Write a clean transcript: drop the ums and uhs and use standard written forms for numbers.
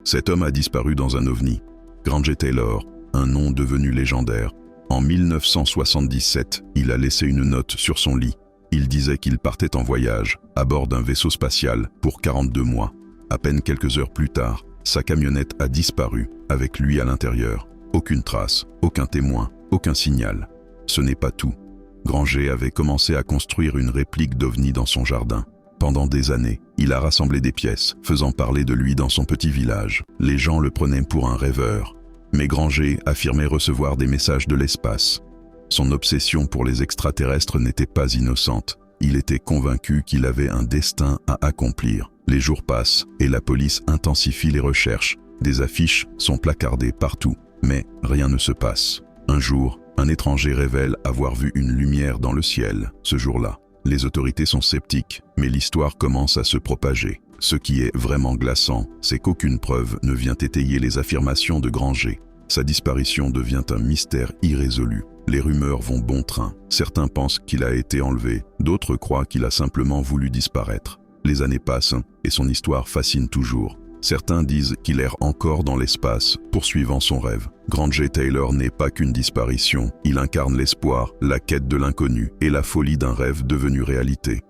Cet homme a disparu dans un ovni. Granger Taylor, un nom devenu légendaire. En 1977, il a laissé une note sur son lit. Il disait qu'il partait en voyage, à bord d'un vaisseau spatial, pour 42 mois. À peine quelques heures plus tard, sa camionnette a disparu, avec lui à l'intérieur. Aucune trace, aucun témoin, aucun signal. Ce n'est pas tout. Granger avait commencé à construire une réplique d'OVNI dans son jardin. Pendant des années, il a rassemblé des pièces, faisant parler de lui dans son petit village. Les gens le prenaient pour un rêveur. Mais Granger affirmait recevoir des messages de l'espace. Son obsession pour les extraterrestres n'était pas innocente. Il était convaincu qu'il avait un destin à accomplir. Les jours passent et la police intensifie les recherches. Des affiches sont placardées partout, mais rien ne se passe. Un jour, un étranger révèle avoir vu une lumière dans le ciel. Ce jour-là, les autorités sont sceptiques, mais l'histoire commence à se propager. Ce qui est vraiment glaçant, c'est qu'aucune preuve ne vient étayer les affirmations de Granger. Sa disparition devient un mystère irrésolu. Les rumeurs vont bon train. Certains pensent qu'il a été enlevé, d'autres croient qu'il a simplement voulu disparaître. Les années passent et son histoire fascine toujours. Certains disent qu'il erre encore dans l'espace, poursuivant son rêve. Granger Taylor n'est pas qu'une disparition, il incarne l'espoir, la quête de l'inconnu et la folie d'un rêve devenu réalité.